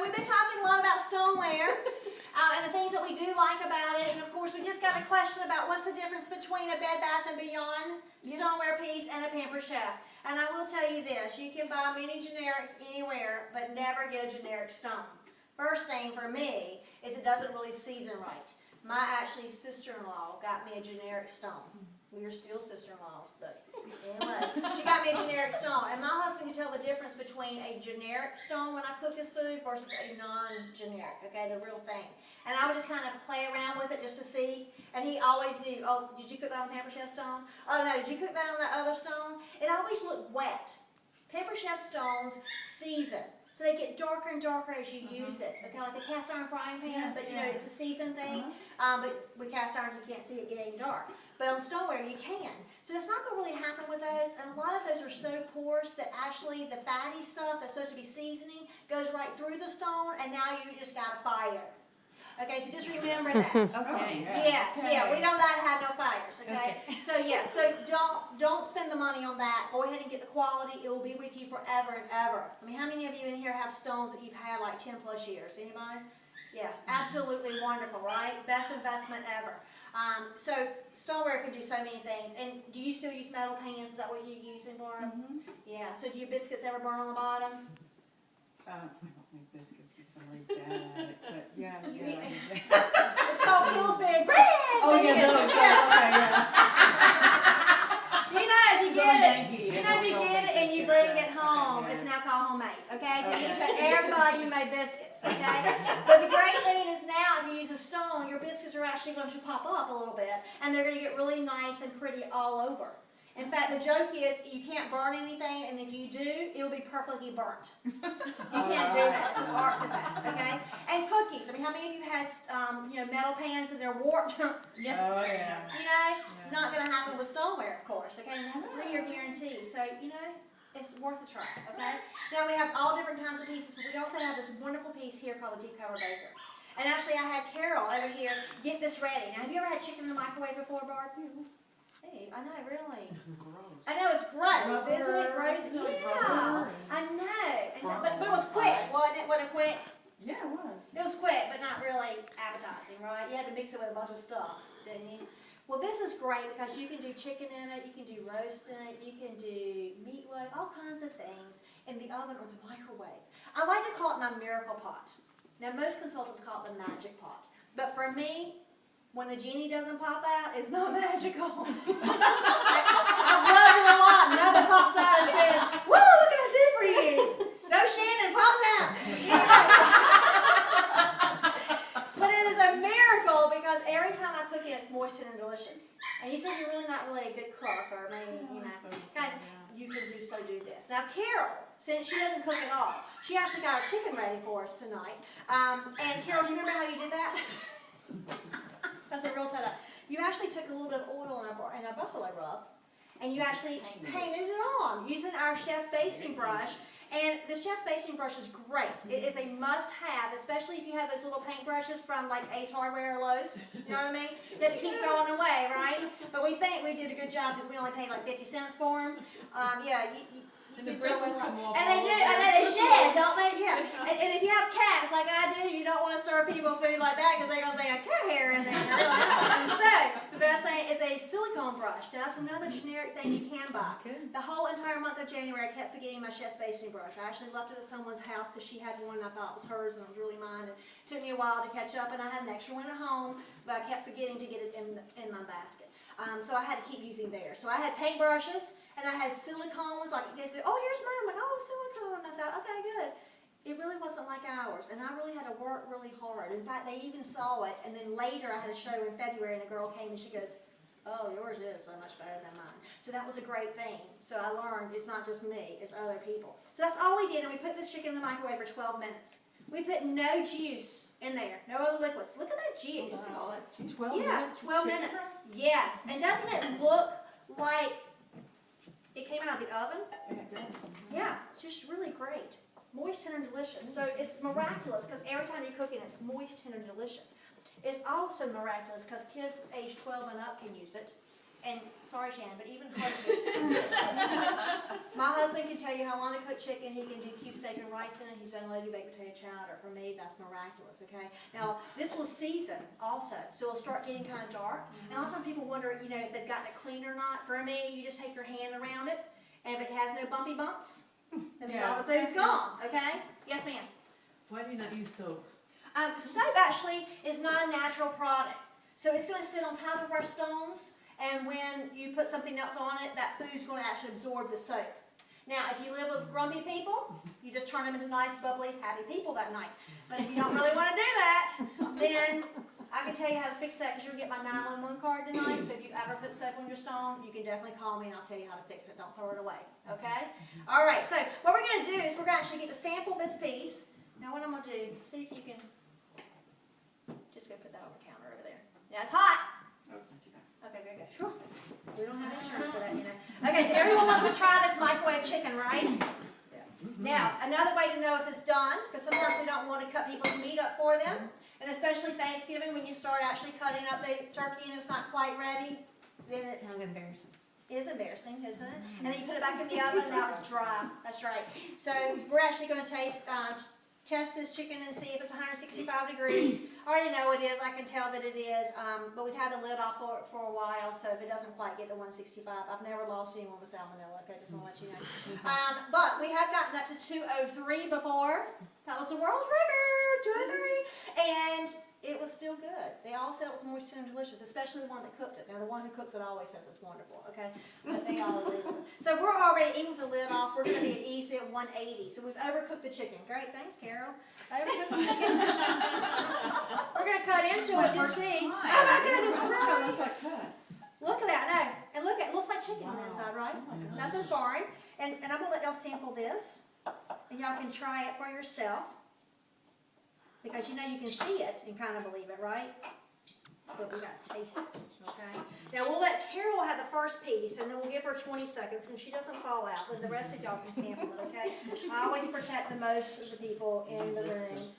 we've been talking a lot about stoneware and the things that we do like about it. And of course, we just got a question about what's the difference between a Bed Bath & Beyond stoneware piece and a Pampered Chef. And I will tell you this, you can buy many generics anywhere, but never get a generic stone. First thing for me is it doesn't really season right. My actually sister-in-law got me a generic stone. We are still sister-in-laws, but anyway, she got me a generic stone. And my husband can tell the difference between a generic stone when I cook his food versus a non-generic, okay, the real thing. And I would just kind of play around with it just to see. And he always knew, oh, did you cook that on Pampered Chef stone? Oh, no, did you cook that on that other stone? It always looked wet. Pampered Chef stones season. So they get darker and darker as you use it. Okay, like a cast iron frying pan, but you know, it's a seasoned thing. But with cast iron, you can't see it getting dark. But on stoneware, you can. So that's not going to really happen with those. And a lot of those are so porous that actually the fatty stuff that's supposed to be seasoning goes right through the stone, and now you just got a fire. Okay, so just remember that. Okay. Yes, yeah, we don't let it have no fires, okay? So yeah, so don't spend the money on that. Go ahead and get the quality. It will be with you forever and ever. I mean, how many of you in here have stones that you've had like 10 plus years? Anybody? Yeah, absolutely wonderful, right? Best investment ever. So stoneware can do so many things. And do you still use metal pans? Is that what you use in Barb? Yeah, so do your biscuits ever burn on the bottom? I don't make biscuits because I'm really bad at it, but yeah. It's called Pillsbury bread. Oh, yeah, those, okay, yeah. You know, if you get it, Yankee, you know, if you get it and you bring it home, it's now called homemade. Okay, so you tell everybody you made biscuits. Okay, but the great thing is now, if you use a stone, your biscuits are actually going to pop up a little bit, and they're going to get really nice and pretty all over. In fact, the joke is you can't burn anything, and if you do, it'll be perfectly burnt. You can't do that. It's an art to that, okay? And cookies. I mean, how many of you has you know, metal pans and they're warped? Oh, yeah. You know, not going to happen with stoneware, of course, okay? And it has a 3-year guarantee, so, you know, it's worth a try, okay? Now, we have all different kinds of pieces, but we also have this wonderful piece here called a deep cover baker. And actually, I had Carol over here get this ready. Now, have you ever had chicken in the microwave before, Barb? Hey, I know, really. I know, it's gross, isn't it? Gross? Yeah, I know. And so, but it was quick, wasn't it? Wasn't it quick? Yeah, it was. It was quick, but not really appetizing, right? You had to mix it with a bunch of stuff, didn't you? Well, this is great because you can do chicken in it, you can do roast in it, you can do meatloaf, all kinds of things in the oven or the microwave. I like to call it my miracle pot. Now, most consultants call it the magic pot. But for me, when the genie doesn't pop out, it's not magical. I've rubbed it a lot, and nothing pops out and says, "Woo, what can I do for you?" No, Shannon pops out. You know? But it is a miracle because every time I cook it, it's moist and delicious. And you said you're really not really a good cook, or maybe, you know. Guys, you can do this. Now, Carol, since she doesn't cook at all, she actually got our chicken ready for us tonight. And Carol, do you remember how you did that? That's a real setup. You actually took a little bit of oil in our buffalo rub, and you actually painted it on using our chef's basting brush. And the chef's basting brush is great. It is a must-have, especially if you have those little paint brushes from like Ace Hardware or Lowe's. You know what I mean? You have to keep throwing away, right? But we think we did a good job because we only paid like 50 cents for them. Yeah, And the bristles come off. and they do, and then they shed, don't they? Yeah. And if you have cats like I do, you don't want to serve people food like that because they're going to think of cat hair in there. So, the best thing is a silicone brush. Now, that's another generic thing you can buy. The whole entire month of January, I kept forgetting my chef's basting brush. I actually left it at someone's house because she had one and I thought it was hers and it was really mine. And it took me a while to catch up, and I had an extra one at home, but I kept forgetting to get it in my basket. So I had to keep using theirs. So I had paint brushes. And I had silicone ones, like they said, "Oh, here's mine." I'm like, "Oh, silicone." And I thought, okay, good. It really wasn't like ours, and I really had to work really hard. In fact, they even saw it, and then later I had a show in February, and a girl came and she goes, "Oh, yours is so much better than mine." So that was a great thing. So I learned it's not just me, it's other people. So that's all we did, and we put this chicken in the microwave for 12 minutes. We put no juice in there, no other liquids. Look at that juice. 12 Yeah, minutes. 12 minutes. Yes, and doesn't it look like it came out of the oven? Yeah, it does. Yeah, just really great. Moist, tender, and delicious. So it's miraculous because every time you cook it, it's moist, tender, and delicious. It's also miraculous because kids age 12 and up can use it. and sorry Shannon, but even husbands. My husband can tell you how long to cook chicken, he can do cube steak and rice in it, he's done loaded baked potato chowder. For me, that's miraculous, okay? Now, this will season also, so it'll start getting kind of dark. And a lot of times people wonder, you know, if they've gotten it clean or not. For me, you just take your hand around it, and if it has no bumpy bumps, that means all the food's gone, okay? Yes, ma'am? Why do you not use soap? Soap actually is not a natural product. So it's going to sit on top of our stones, and when you put something else on it, that food's going to actually absorb the soap. Now, if you live with grumpy people, you just turn them into nice, bubbly, happy people that night. But if you don't really want to do that, then I can tell you how to fix that, because you'll get my 911 card tonight. So if you ever put soap on your stone, you can definitely call me and I'll tell you how to fix it. Don't throw it away, okay? All right, so what we're going to do is we're going to actually get to sample this piece. Now what I'm going to do, see if you can, just go put that on the counter over there. Now it's hot. That was not too bad. Okay, very good. Sure. We don't have insurance for that, you know. Okay, so everyone wants to try this microwave chicken, right? Now, another way to know if it's done, because sometimes we don't want to cut people's meat up for them, and especially Thanksgiving when you start actually cutting up the turkey and it's not quite ready, then it's embarrassing. is embarrassing, isn't it? And then you put it back in the oven, now it's dry. That's right. So we're actually going to test this chicken and see if it's 165 degrees. I already know it is. I can tell that it is. But we've had the lid off for a while, so if it doesn't quite get to 165, I've never lost anyone with salmonella. Okay, just want to let you know. But we have gotten up to 203 before. That was a world record, 203, and it was still good. They all said it was moist and delicious, especially the one that cooked it. Now, the one who cooks it always says it's wonderful, okay? But they all agree with it. So we're already, even with the lid off, we're going to be easily at 180. So we've overcooked the chicken. Great, thanks, Carol. Overcooked the chicken. We're going to cut into it to see. Oh, my goodness, That really? looks like cuss. Look at that, no. And look at it, looks like chicken on the Wow. inside, right? Oh my gosh. Nothing foreign. And I'm going to let y'all sample this. And y'all can try it for yourself. Because you know you can see it and kind of believe it, right? But we got to taste it, okay? Now we'll let Carol have the first piece, and then we'll give her 20 seconds, and if she doesn't fall out, then the rest of y'all can sample it, okay? I always protect the most of the people in the room.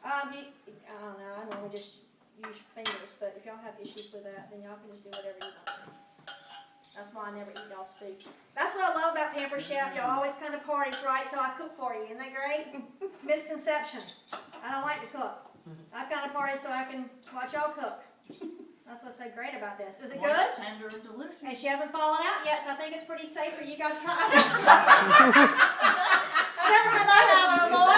I don't know, I normally just use fingers, but if y'all have issues with that, then y'all can just do whatever you want to. That's why I never eat y'all's food. That's what I love about Pampered Chef. Y'all always kind of parties, right? So I cook for you. Isn't that great? Misconception. I don't like to cook. I kind of party so I can watch y'all cook. That's what's so great about this. Is it good? Tender and delicious. And she hasn't fallen out yet, so I think it's pretty safe for you guys to try. I never had that happen, boy.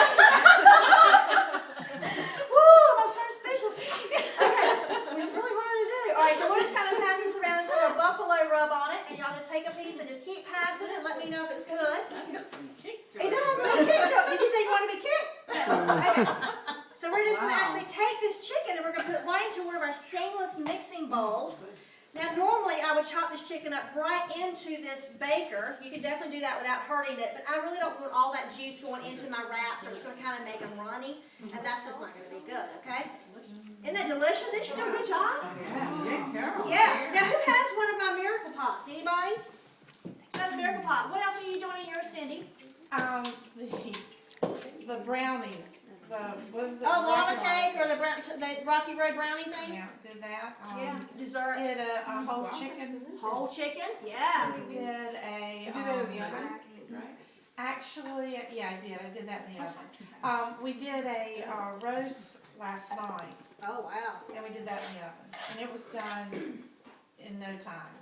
Woo, I'm almost turning speechless. Okay, which is really hard to do. All right, so we'll just kind of pass this around and throw a buffalo rub on it, and y'all just take a piece and just keep passing and let me know if it's good. I've got some kick to It it. does have a little kick to it. Did you say you want to be kicked? Okay. So we're just going to Wow. actually take this chicken and we're going to put it right into one of our stainless mixing bowls. Now normally I would chop this chicken up right into this baker. You can definitely do that without hurting it, but I really don't want all that juice going into my wraps, or it's going to kind of make them runny, and that's just not going to be good, okay? Isn't that delicious? Did you do a good job? Yeah, Carol. Yeah. Now who has one of my miracle pots? Anybody? Who has a miracle pot? What else are you doing in yours, Cindy? The brownie, what was it? Oh, lava cake or the Rocky Road brownie thing? Yeah, did that. Yeah, dessert. Did a whole chicken. Whole chicken? Yeah. We did a. You did that in the oven, right? Actually, yeah, I did that in the oven. We did a roast last night, Oh, wow. and we did that in the oven, and it was done in no time.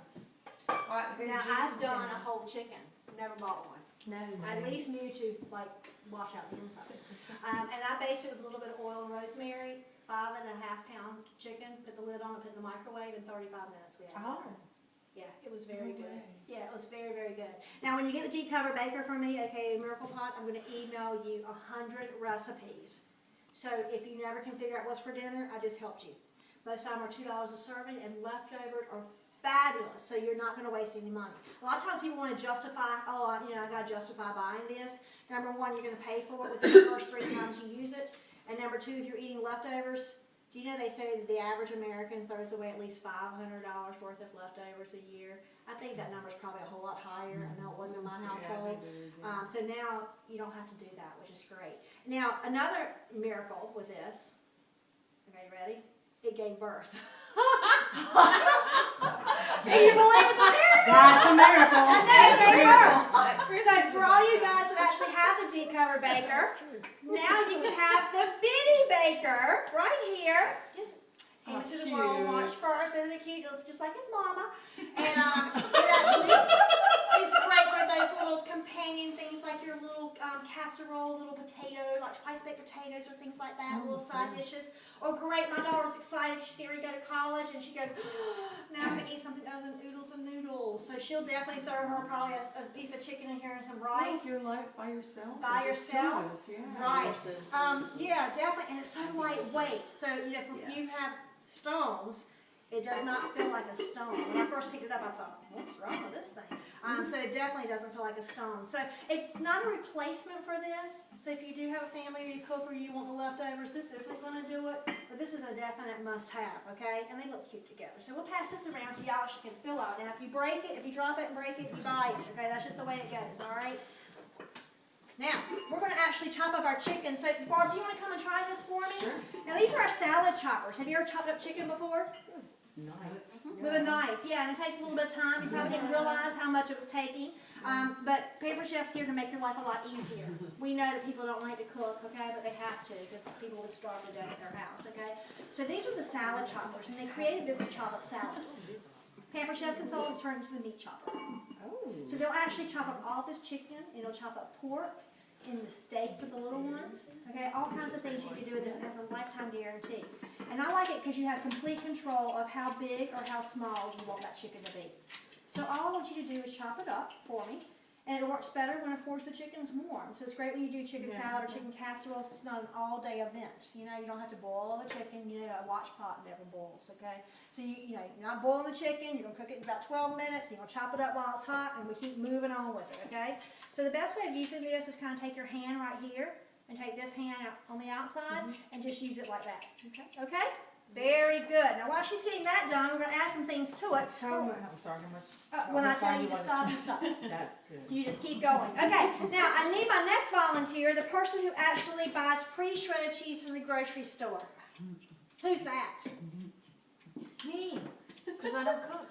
Now, I've done a whole chicken, never bought one. No, I at least knew to, like, wash out the insides. And I based it with a little bit of oil and rosemary, 5.5 pound chicken, put the lid on it, put it in the microwave, in 35 minutes we had it. Oh. Yeah, it was very good. Yeah, it was very, very good. Now, when you get the deep cover baker from me, aka Miracle Pot, I'm going to email you 100 recipes. So if you never can figure out what's for dinner, I just helped you. Most of them are $2 a serving, and leftovers are fabulous, so you're not going to waste any money. A lot of times people want to justify, I got to justify buying this. Number one, you're going to pay for it within the first 3 times you use it. And number two, if you're eating leftovers, do you know they say that the average American throws away at least $500 worth of leftovers a year? I think that number's probably a whole lot higher. I know it was in my household. So now you don't have to do that, which is great. Now, another miracle with this, okay, you ready? It gave birth. Can you believe it's a miracle? That's a miracle. I know, they were. So for all you guys that actually have the deep cover baker, now you can have the bitty baker right here. Just came Oh, into the cute. world, watch first, isn't it cute? It looks just like his mama. And it actually is great for those little companion things like your little casserole, little potato, like twice baked potatoes or things like that, little side dishes. Or great, my daughter's excited, she's getting ready to go to college, and she goes, now I can eat something other than oodles and noodles. So she'll definitely throw her probably a piece of chicken in here and some rice. You're like by yourself. By or just yourself? two of us, yeah. Right. Yeah, definitely, and it's so lightweight. So you know, if you have stones, it does not feel like a stone. When I first picked it up, I thought, what's wrong with this thing? So it definitely doesn't feel like a stone. So it's not a replacement for this. So if you do have a family or you cook or you want the leftovers, this isn't going to do it. But this is a definite must-have, okay? And they look cute together. So we'll pass this around so y'all can fill out. Now, if you break it, if you drop it and break it, you buy it, okay? That's just the way it goes, all right? Now, we're going to actually chop up our chicken. So, Barb, do you want to come and try this for me? Sure. Now, these are our salad choppers. Have you ever chopped up chicken before? With a knife, yeah, and it takes a little bit of time. You probably didn't realize how much it was taking. But Paper Chef's here to make your life a lot easier. We know that people don't like to cook, okay, but they have to because people would starve to death at their house, okay? So these are the salad choppers, and they created this to chop up salads. Pamper Chef Consultants turned into the meat chopper. So they'll actually chop up all this chicken, and they'll chop up pork, and the steak for the little ones. Okay, all kinds of things you can do with this. It has a lifetime guarantee. And I like it because you have complete control of how big or how small you want that chicken to be. So all I want you to do is chop it up for me. And it works better when, of course, the chicken's warm. So it's great when you do chicken salad or chicken casserole. It's not an all-day event. You know, you don't have to boil the chicken. You know, a watch pot never boils, okay? So, you know, you're not boiling the chicken. You're going to cook it in about 12 minutes. You're going to chop it up while it's hot, and we keep moving on with it, okay? So the best way of using this is kind of take your hand right here and take this hand out on the outside and just use it like that, okay? Very good. Now, while she's getting that done, we're going to add some things to it. I'm sorry, how much? When I tell you to stop, you stop. That's good. You just keep going. Okay, now I need my next volunteer, the person who actually buys pre-shredded cheese from the grocery store. Who's that? Me, because I don't cook.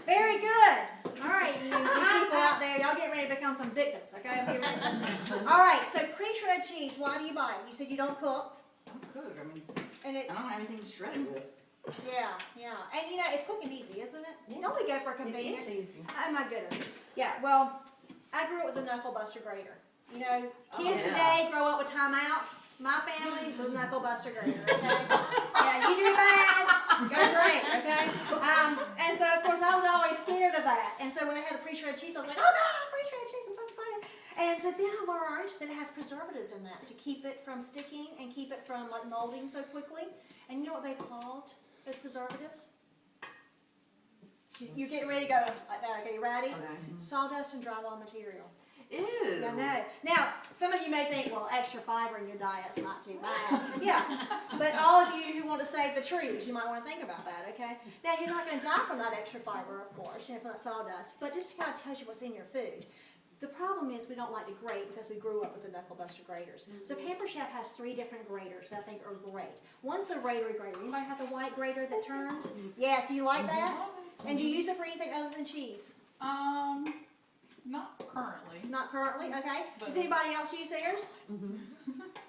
Very good. All right, you people out there, y'all get ready to become some victims, okay? All right, so pre-shredded cheese, why do you buy it? You said you don't cook. I don't cook. I mean, And it, I don't have anything to shred it with. yeah. And you know, it's quick and easy, isn't it? Don't we go for convenience? easy. Oh my goodness. Yeah, well, I grew up with a knuckle buster grater. You know, kids yeah. today grow up with timeout. My family was knuckle buster grater, okay? Yeah, you do bad, go great, okay? And so, of course, I was always scared of that. And so when I had the pre-shredded cheese, I was like, oh God, pre-shredded cheese, I'm so excited. And so then I learned that it has preservatives in that to keep it from sticking and keep it from like molding so quickly. And you know what they called those preservatives? You're getting ready to go like that, okay, you ready? Okay. Sawdust and drywall material. Ew. I know. Now, some of you may think, well, extra fiber in your diet's not too bad. Yeah. But all of you who want to save the trees, you might want to think about that, okay? Now, you're not going to die from that extra fiber, of course, you know, from that sawdust, but just to kind of tells you what's in your food. The problem is we don't like to grate because we grew up with the knuckle buster graters. So Pamper Chef has 3 different graters that I think are great. One's the rotary grater. Anybody have the white grater that turns? Yes. Do you like that? And do you use it for anything other than cheese? Not currently. Not currently, okay. Does anybody else use theirs?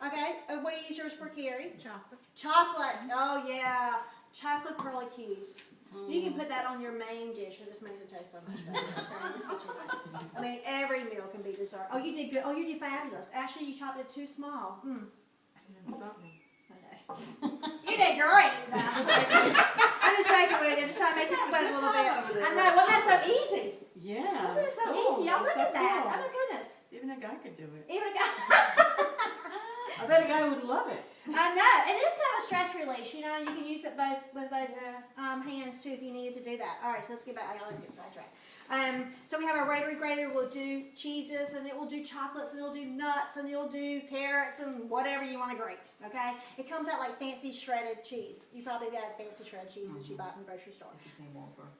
Okay. What do you use yours for, Carrie? Chocolate. Chocolate. Oh yeah, chocolate curly cues. You can put that on your main dish. It just makes it taste so much better. Okay? Just what you like. I mean, every meal can be dessert. Oh, you did good. Oh, you did fabulous. Actually, you chopped it too small. Stop me. Okay. You did great. No, I'm just joking. I'm just joking with you. Just trying to make you sweat a little bit. I know. Well, that's so easy. Yeah. Isn't it so cool. easy? Y'all look So at that. cool. Oh my goodness. Even a guy could do it. Even a guy. I bet a guy would love it. I know, and it's kind of a stress release. You know, you can use it both with both hands too if you needed to do that. All right, so let's get back. I always get sidetracked. So we have our rotary grater. We'll do cheeses, and it will do chocolates, and it'll do nuts, and it'll do carrots, and whatever you want to grate. Okay, it comes out like fancy shredded cheese. You probably got fancy shredded cheese that you buy from the grocery store.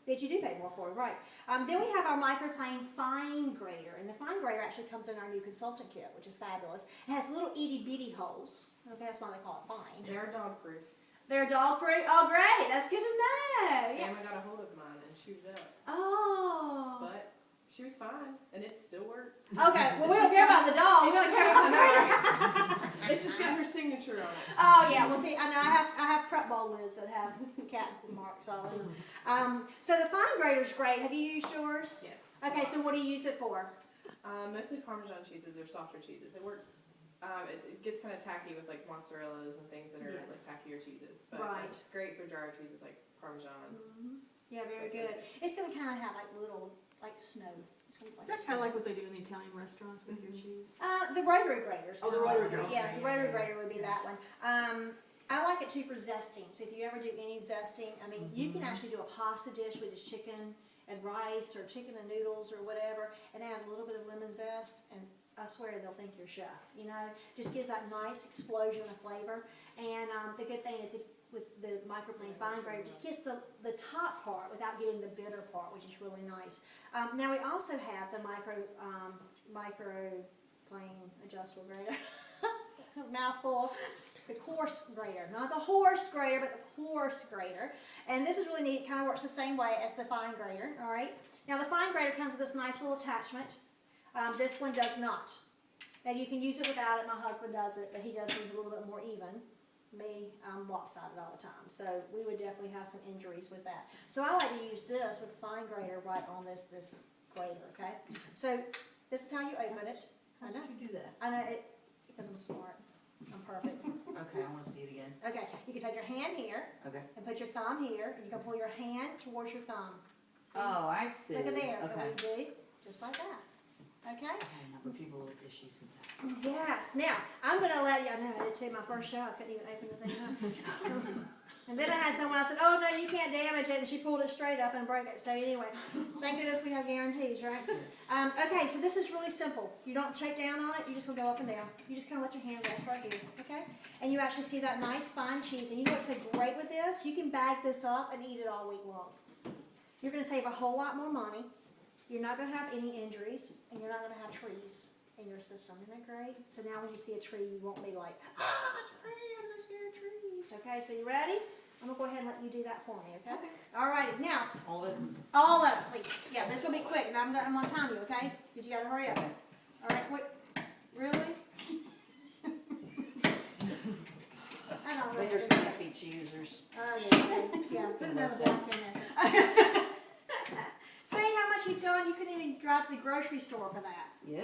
That you do pay more for, right? Then we have our microplane fine grater, and the fine grater actually comes in our new consultant kit, which is fabulous. It has little itty bitty holes. Okay, that's why they call it fine. They're dog proof. They're dog proof? Oh, great. That's good to know. Yeah. Emma got a hold of mine and chewed it up, Oh. but she was fine, and it still works. Okay, well, we don't care about the dogs. We It's don't just care got, about I know, right? It's just got her signature on it. Oh yeah, well see, I know I have prep bowl lids that have cat marks on them. So the fine grater's great. Have you used yours? Yes. Okay, so what do you use it for? Mostly Parmesan cheeses or softer cheeses. It works. It gets kind of tacky with like mozzarellas and things that are Yeah. like tackier cheeses, but Right. it's great for jar cheeses like Parmesan. Yeah, very good. It's gonna kind of have like little like snow. It's gonna be Is that kind of like what they do in the Italian restaurants with your cheese? The rotary graters. Oh, the rotary grater. Yeah, Okay, the yeah, rotary yeah, grater would be that one. I like it too for zesting. So if you ever do any zesting, I mean, you can actually do a pasta dish with just chicken and rice or chicken and noodles or whatever, and add a little bit of lemon zest, and I swear they'll think you're a chef. You know, just gives that nice explosion of flavor. And the good thing is, with the microplane fine grater, just gets the top part without getting the bitter part, which is really nice. Now we also have the microplane adjustable grater. Mouthful. The coarse grater, not the horse grater, but the coarse grater. And this is really neat. It kind of works the same way as the fine grater. All right. Now the fine grater comes with this nice little attachment. This one does not. Now you can use it without it. My husband does it, but he does these a little bit more even. Me, I'm lopsided all the time, so we would definitely have some injuries with that. So I like to use this with the fine grater right on this grater. Okay. So this is how you open it. How did you do that? I know it because I'm smart. I'm perfect. Okay, I wanna see it again. Okay, you can take your hand here Okay. and put your thumb here, and you can pull your hand towards your thumb. See? Oh, I see. Look at there. And Okay. we do just like that. Okay? I had a number of people with issues with that. Yes. Now I'm gonna let you. I know I did too. My first show, I couldn't even open the thing up. And then I had someone. I said, "Oh no, you can't damage it," and she pulled it straight up and broke it. So anyway, thank goodness we have guarantees, right? Okay, so this is really simple. You don't shake down on it. You just gonna go up and down. You just kind of let your hand rest right here, okay? And you actually see that nice fine cheese. And you know what's so great with this? You can bag this up and eat it all week long. You're gonna save a whole lot more money. You're not gonna have any injuries, and you're not gonna have trees in your system. Isn't that great? So now when you see a tree, you won't be like, it's a tree, I'm so scared of trees. Okay, so you ready? I'm gonna go ahead and let you do that for me, okay? All righty, now, All of it? all of it, please. Yeah, this is gonna be quick, and I'm gonna time you, okay? Because you gotta hurry up. All right, wait, really? I don't know. There's can't be choosers. Oh, yeah, put another block in there. See how much you've done? You couldn't even drive to the grocery store for that. Yeah.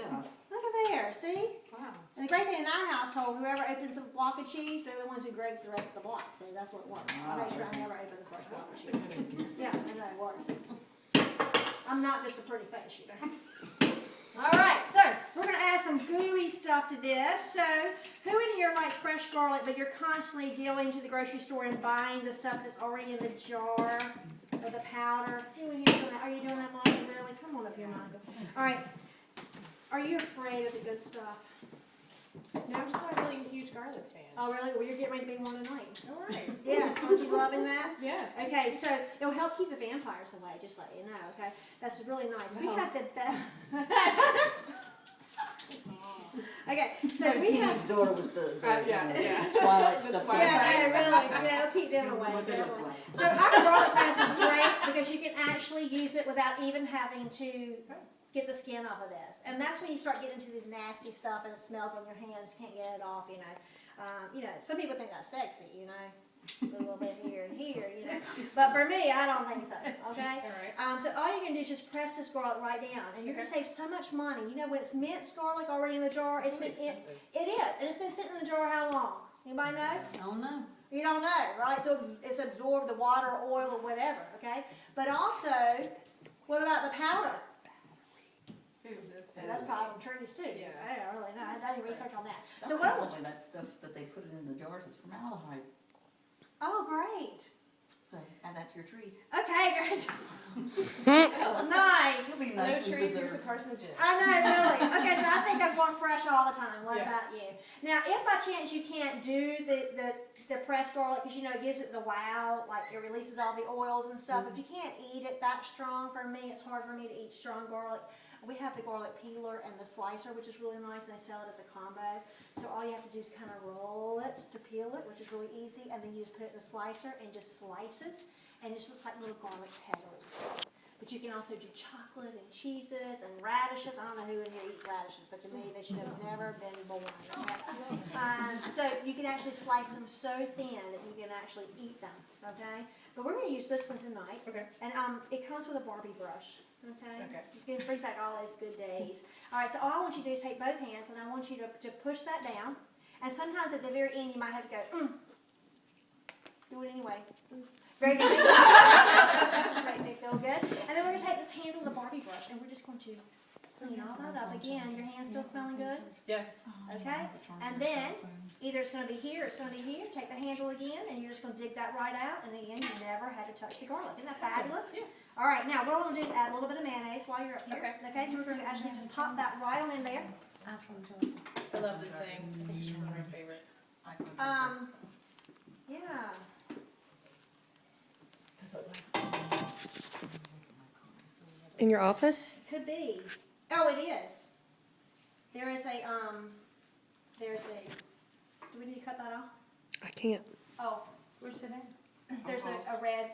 Look at there, see? Wow. And the great thing in our household, whoever opens a block of cheese, they're the ones who grades the rest of the block. See, that's what works. I make sure I never open the first block of cheese. Yeah, I know it works. I'm not just a pretty face, you know. All right, so we're gonna add some gooey stuff to this. So, who in here likes fresh garlic, but you're constantly going to the grocery store and buying the stuff that's already in the jar or the powder? Who in here doing that? Are you doing that, Monica? Really? Come on up here, Monica. All right. Are you afraid of the good stuff? No, I'm just not really a huge garlic fan. Oh, really? Well, you're getting ready to be one tonight. All right. Yes, aren't you loving that? Yes. Okay, so it'll help keep the vampires away, just let you know, okay? That's really nice. We have the best. Okay, so My we teenage have. daughter with the yeah. Twilight The stuff. Twilight. Yeah, no, really, yeah, it'll keep them away. What they look Definitely. like. So our garlic press is great because you can actually use it without even having to get the skin off of this. And that's when you start getting into the nasty stuff and it smells on your hands, can't get it off, you know. Some people think that's sexy, you know. A little bit here and here, you know. But for me, I don't think so, okay? All right. So all you're going to do is just press this garlic right down. And you're going to save so much money. You know, when it's minced garlic already in the jar, it's been, expensive. it is. And it's been sitting in the jar how long? Anybody know? I don't know. You don't know, right? So it's absorbed the water or oil or whatever, okay? But also, what about the powder? That's probably from trees too. Yeah. I don't really know. I didn't research on that. So Somebody what? told me that stuff that they put it in the jars is formaldehyde. Oh, great. So add that to your trees. Okay, great. It'll Nice. be No nice trees, because there's a they're. carcinogen. I know, really. Okay, so I think I'm going fresh all the time. What Yeah. about you? Now, if by chance you can't do the pressed garlic, because you know it gives it the wow, like it releases all the oils and stuff. If you can't eat it that strong, for me, it's hard for me to eat strong garlic. We have the garlic peeler and the slicer, which is really nice, and they sell it as a combo. So all you have to do is kind of roll it to peel it, which is really easy, and then you just put it in the slicer and just slices, and it just looks like little garlic petals. But you can also do chocolate and cheeses and radishes. I don't know who in here eats radishes, but to me, they should have never been born. So you can actually slice them so thin that you can actually eat them, okay? But we're gonna use this one tonight. Okay. And it comes with a Barbie brush, okay? Okay. You can bring back all those good days. All right, so all I want you to do is take both hands, and I want you to push that down. And sometimes at the very end, you might have to go, Do it anyway. Very good. This makes me feel good. And then we're gonna take this handle of the Barbie brush, and we're just going to clean all that up. Again, your hand's still smelling good? Yes. Okay? And then, either it's gonna be here, or it's gonna be here. Take the handle again, and you're just gonna dig that right out, and again, you never had to touch the garlic. Isn't that fabulous? Yes. All right, now what I'm gonna do is add a little bit of mayonnaise while you're up here. Okay. So we're gonna actually just pop that right on in there. I love this thing. I think it's one of my favorites. Yeah. In your office? Could be. Oh, it is. There is a, do we need to cut that off? I can't. Oh, Where's it at? there's a red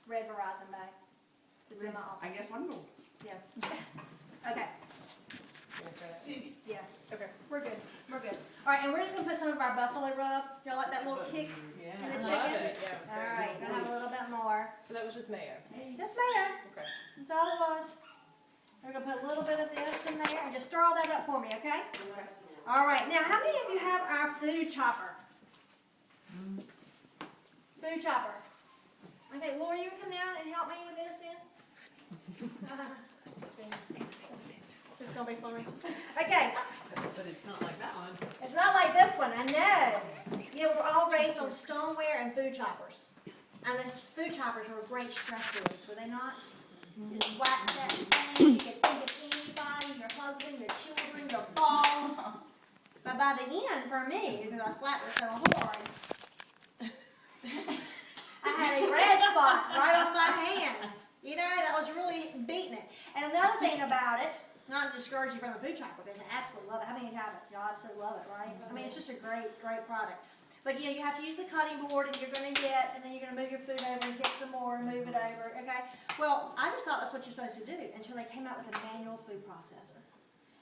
Verizon bag. It's in my I office. guess one more. Yeah. Okay, Yes, right. City. yeah, Okay. we're good, we're good. All right, and we're just gonna put some of our buffalo rub. Y'all like that little kick Yeah. in the I chicken? love it. Yeah, it was All very right, good. gonna have a little bit more. So that was just mayo. Just mayo. Okay. That's all it was. We're gonna put a little bit of this in there and just stir all that up for me, okay? All right, now how many of you have our food chopper? Food chopper. Okay, Laura, you come down and help me with this then? It's gonna be funny. Okay, But it's not like that one. it's not like this one, I know. You know, we're all raised on stoneware and food choppers. And the food choppers were great stress reliefs, were they not? Just whack that thing, you could think of anybody, your husband, your children, your boss. But by the end, for me, because I slapped her so hard, I had a red spot right on my hand. You know, that was really beating it. And another thing about it, not to discourage you from the food chopper, because I absolutely love it. How many of you have it? Y'all absolutely love it, right? I mean, it's just a great, great product. But you know, you have to use the cutting board, and you're going to hit, and then you're going to move your food over and hit some more and move it over, okay? Well, I just thought that's what you're supposed to do until they came out with a manual food processor.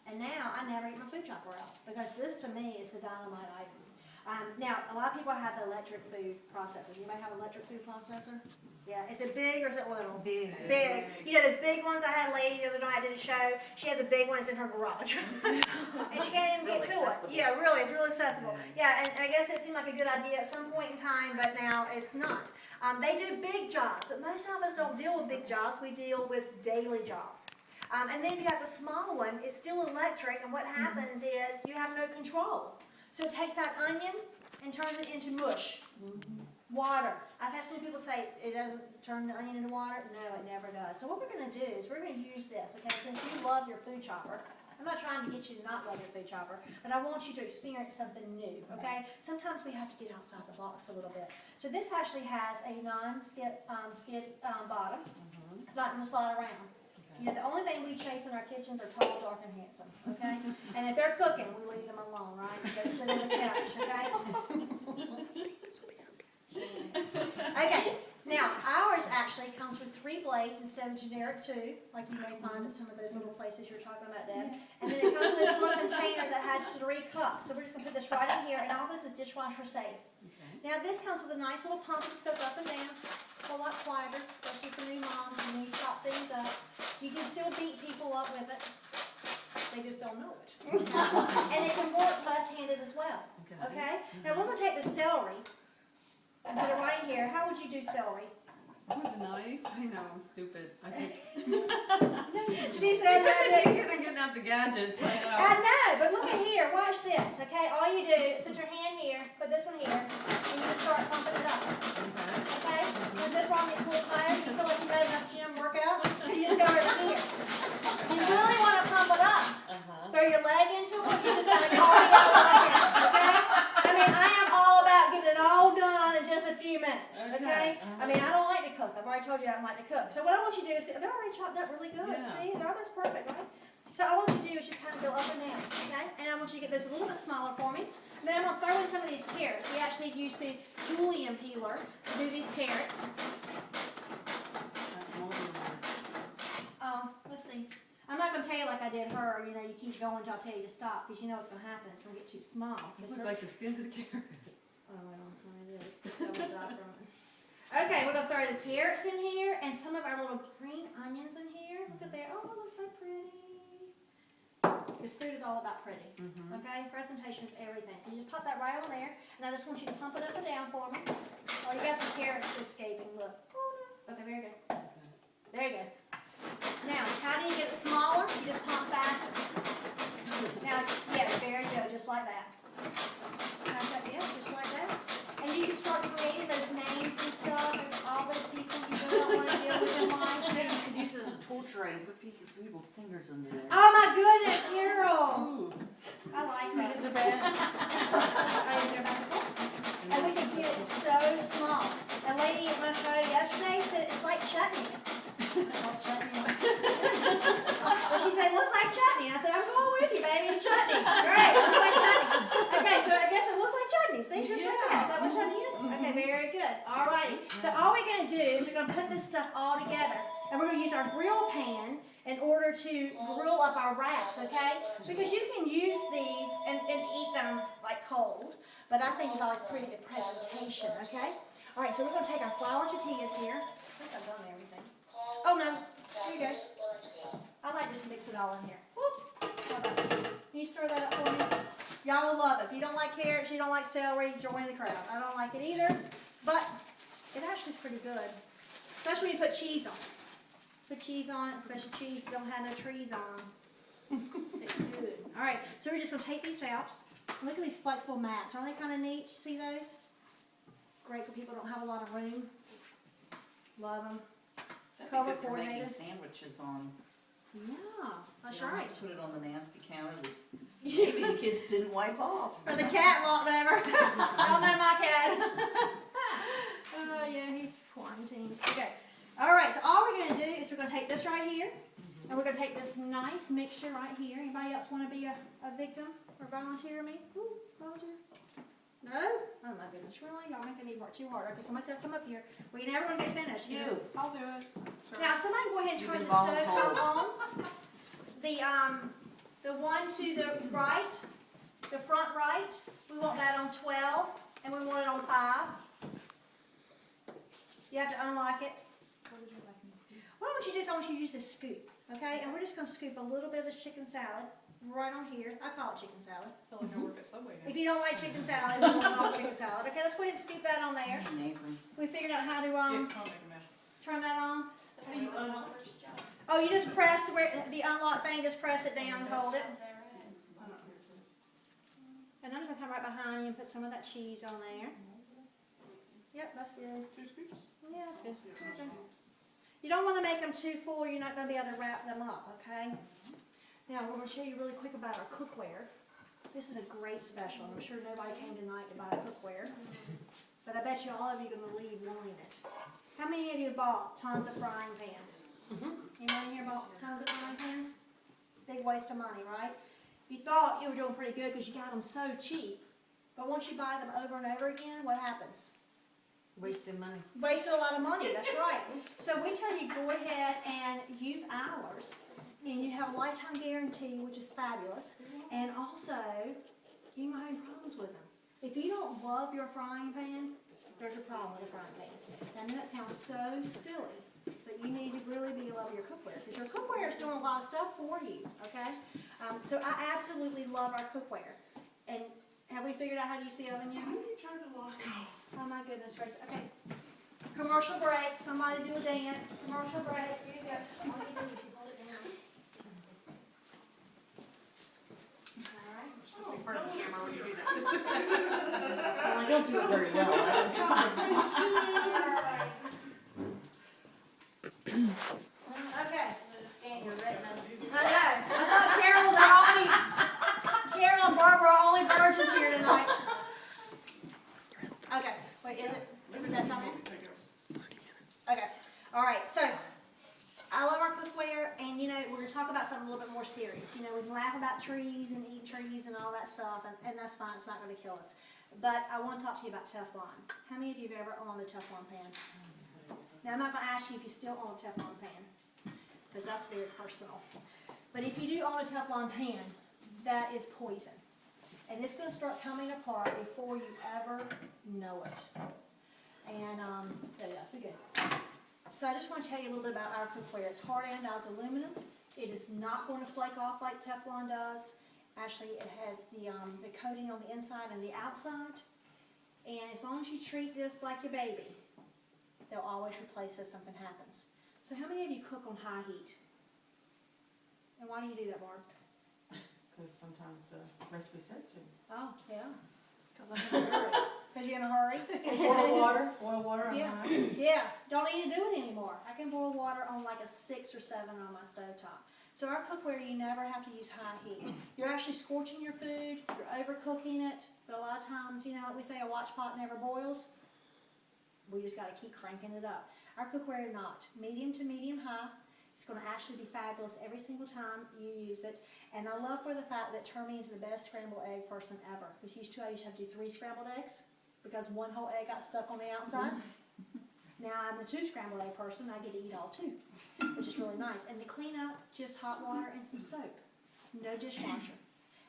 And now I never get my food chopper out, because this to me is the dynamite item. Now, a lot of people have the electric food processor. You may have an electric food processor? Yeah, is it big or is it little? Big. Big. You know those big ones? I had a lady the other night I did a show. She has a big one. It's in her garage. And she can't even get Really to accessible. it. Yeah, really. It's really accessible. Yeah, and I guess it seemed like a good idea at some point in time, but now it's not. They do big jobs, but most of us don't deal with big jobs. We deal with daily jobs. And then if you have the small one, it's still electric, and what happens is you have no control. So it takes that onion and turns it into mush. Water. I've had some people say it doesn't turn the onion into water. No, it never does. So what we're going to do is we're going to use this, okay? Since you love your food chopper, I'm not trying to get you to not love your food chopper, but I want you to experience something new, okay? Sometimes we have to get outside the box a little bit. So this actually has a non-skid bottom. It's not going to slide around. You know, the only thing we chase in our kitchens are tall, dark, and handsome, okay? And if they're cooking, we leave them alone, right? They sit on the couch, okay? Okay, now ours actually comes with 3 blades instead of generic 2, like you may find at some of those little places you're talking about, Deb. And then it comes with this little container that has 3 cups. So we're just gonna put this right in here, and all this is dishwasher safe. Now this comes with a nice little pump that just goes up and down, a lot quieter, especially for new moms and when you chop things up. You can still beat people up with it. They just don't know it. And it can work left-handed as well. Okay? Now we're gonna take the celery and put it right in here. How would you do celery? With a knife? I know, I'm stupid. I think. She said Because that. it's easier than getting out the gadgets, I know. I know, but look at here. Watch this, okay? All you do is put your hand here, put this one here, and you just start pumping it up, okay? When this arm gets a little tired, you feel like you've had enough gym workout, you just go over here. You really want to pump it up. Throw your leg into it, you just got to cardio like this, okay? I mean, I am all about getting it all done in just a few minutes, okay? I mean, I don't like to cook. I've already told you I don't like to cook. So what I want you to do is, they're already chopped up really good. Yeah. See, they're almost perfect, right? So all I want you to do is just kind of go up and down, okay? And I want you to get those a little bit smaller for me. And then I'm gonna throw in some of these carrots. We actually use the julienne peeler to do these carrots. Let's see. I'm not gonna tell you like I did her, you know, you keep going until I tell you to stop, because you know what's gonna happen, it's gonna get too small. This looks like the skins of the carrot. Oh, well, it is. Okay, we're gonna throw the carrots in here and some of our little green onions in here. Look at that. Oh, it looks so pretty. Because food is all about pretty. Okay? Presentation is everything. So you just pop that right on there, and I just want you to pump it up and down for me. Oh, you got some carrots escaping. Look. Oh, no. Okay, very good. Very good. Now, how do you get it smaller? You just pump faster. Now, yes, very good, just like that. Yeah, just like that. And you can start creating those names and stuff, and all those people you don't want to deal with in life. Yeah, you could use it as a torture item, put people's fingers under there. Oh my goodness, Carol! Ooh. I like that. Kids are bad. And we can get it so small. A lady at my show yesterday said it's like chutney. Well, she said, looks like chutney. I said, I'm going with you, baby. Chutney. Great, looks like chutney. Okay, so I guess it looks like chutney. See, just like that. Is that what chutney is? Okay, very good. All righty. So all we're going to do is we're going to put this stuff all together. And we're going to use our grill pan in order to grill up our wraps, okay? Because you can use these and eat them like cold. But I think it's always pretty good presentation, okay? All right, so we're going to take our flour tortillas here. I think I've done everything. Oh, no. Here you go. I like just to mix it all in here. Whoop. How about that? Can you stir that up for me? Y'all will love it. If you don't like carrots, you don't like celery, join the crowd. I don't like it either, but it actually is pretty good. Especially when you put cheese on it. Put cheese on it, especially cheese that don't have no trees on. It's good. All right, so we're just going to take these out. Look at these flexible mats. Aren't they kind of neat? You see those? Great for people who don't have a lot of room. Love them. That'd Color be good for making coordinated. sandwiches on. Yeah, that's So you don't right. have to put it on the nasty counter that maybe the kids didn't wipe off. Or the cat walked over. Y'all know my cat. Oh, yeah, he's quarantined. Okay. All right, so all we're going to do is we're going to take this right here, and we're going to take this nice mixture right here. Anybody else want to be a victim or volunteer me? Ooh, volunteer? No? Oh, my goodness. Really? Y'all making me work too hard. Okay, somebody's got to come up here. We never going to get finished. You. I'll do it. Sure. Now, somebody go ahead and You've turn been the stove voluntold. on. The one to the right, the front right, we want that on 12, and we want it on 5. You have to unlock it. What I want you to do is I want you to use this scoop, okay? And we're just going to scoop a little bit of this chicken salad right on here. I call it chicken salad. I feel like I work at Subway now. If you don't like chicken salad, you won't call it chicken salad. Okay, let's go ahead and scoop that on there. Apron. We figured out how to Yeah, I'll make a mess. turn that on. How do you unlock? Oh, you just press the unlock thing, just press it down and hold it. And I'm just gonna come right behind you and put some of that cheese on there. Yep, that's good. 2 scoops? Yeah, that's good. Okay. You don't want to make them too full, or you're not going to be able to wrap them up, okay? Now, we're going to show you really quick about our cookware. This is a great special. I'm sure nobody came tonight to buy cookware, but I bet you all of you are going to leave wanting it. How many of you bought tons of frying pans? Anyone here bought tons of frying pans? Big waste of money, right? You thought you were doing pretty good because you got them so cheap, but once you buy them over and over again, what happens? Wasting money. Wasted a lot of money, that's right. So we tell you go ahead and use ours, and you have a lifetime guarantee, which is fabulous, and also you might have problems with them. If you don't love your frying pan, there's a problem with a frying pan. I know that sounds so silly, but you need to really be in love with your cookware, because your cookware is doing a lot of stuff for you, okay? So I absolutely love our cookware. And have we figured out how to use the oven yet? Oh my goodness gracious. Okay. Commercial break. Somebody do a dance. Commercial break. Here you go. All you do is you hold it down. All right. In front of the camera when you do that. Well, I don't do it very well. Okay. Scan your retina. I know. I thought Carol and Barbara are only virgins here tonight. Okay. Wait, is it that time yet? Okay. All right. So I love our cookware, and you know we're gonna talk talk about something a little bit more serious. You know, we can laugh about trees and eat trees and all that stuff, and that's fine, it's not gonna kill us. But I wanna talk to you about Teflon. How many of you have ever owned a Teflon pan? Now, I'm not gonna ask you if you still own a Teflon pan, because that's very personal. But if you do own a Teflon pan, that is poison. And it's gonna start coming apart before you ever know it. And, there you go, you're good. So I just wanna tell you a little bit about our cookware. It's hard anodized aluminum. It is not going to flake off like Teflon does. Actually, it has the coating on the inside and the outside. And as long as you treat this like your baby, they'll always replace it if something happens. So how many of you cook on high heat? And why do you do that, Barb? Because sometimes the recipe says to. Oh, yeah. Because you're in a hurry. Boil water on Yeah, high. yeah. Don't need to do it anymore. I can boil water on like a 6 or 7 on my stovetop. So our cookware, you never have to use high heat. You're actually scorching your food. You're overcooking it. But a lot of times, you know, like we say, a watch pot never boils. We just got to keep cranking it up. Our cookware, not medium to medium high. It's going to actually be fabulous every single time you use it. And I love for the fact that it turned me into the best scrambled egg person ever. Because I used to have to do 3 scrambled eggs because one whole egg got stuck on the outside. Now I'm the 2 scrambled egg person. I get to eat all 2, which is really nice. And to clean up, just hot water and some soap. No dishwasher.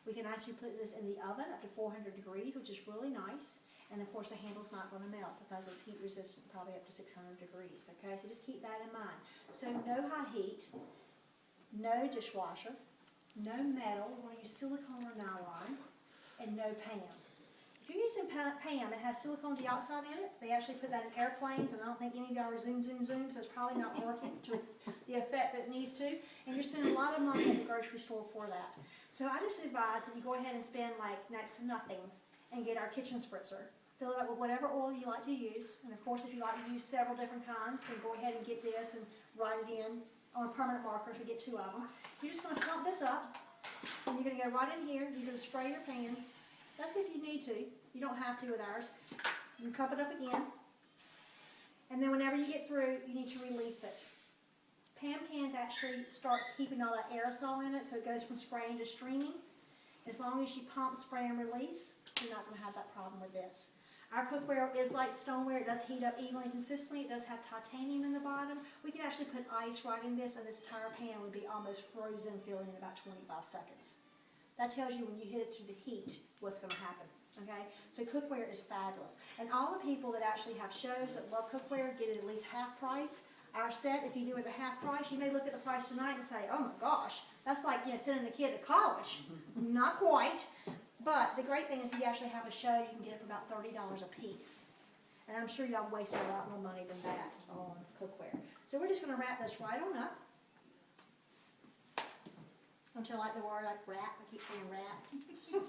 We can actually put this in the oven up to 400 degrees, which is really nice. And of course the handle's not going to melt because it's heat resistant, probably up to 600 degrees. Okay, so just keep that in mind. So no high heat, no dishwasher, no metal. We're going to use silicone or nylon, and no Pam. If you're using Pam, it has silicone dioxide in it. They actually put that in airplanes, and I don't think any of y'all are zoom, so it's probably not working to the effect that it needs to. And you're spending a lot of money at the grocery store for that. So I just advise that you go ahead and spend like next to nothing and get our kitchen spritzer. Fill it up with whatever oil you like to use. And of course, if you like to use several different kinds, then go ahead and get this and write it in on permanent markers. We get 2 of them. You're just going to pump this up, and you're going to go right in here. You're going to spray your pan. That's if you need to. You don't have to with ours. You can cup it up again. And then whenever you get through, you need to release it. Pam cans actually start keeping all that aerosol in it, so it goes from spraying to streaming. As long as you pump, spray, and release, you're not going to have that problem with this. Our cookware is like stoneware. It does heat up evenly and consistently. It does have titanium in the bottom. We could actually put ice right in this, and this entire pan would be almost frozen, filling in about 25 seconds. That tells you when you hit it to the heat, what's going to happen. Okay? So cookware is fabulous. And all the people that actually have shows that love cookware get it at least half price. Our set, if you do it at half price, you may look at the price tonight and say, oh my gosh, that's like, you know, sending a kid to college. Not quite. But the great thing is if you actually have a show, you can get it for about $30 a piece. And I'm sure y'all wasted a lot more money than that on cookware. So we're just going to wrap this right on up. Don't you like the word like rat? I keep saying rat.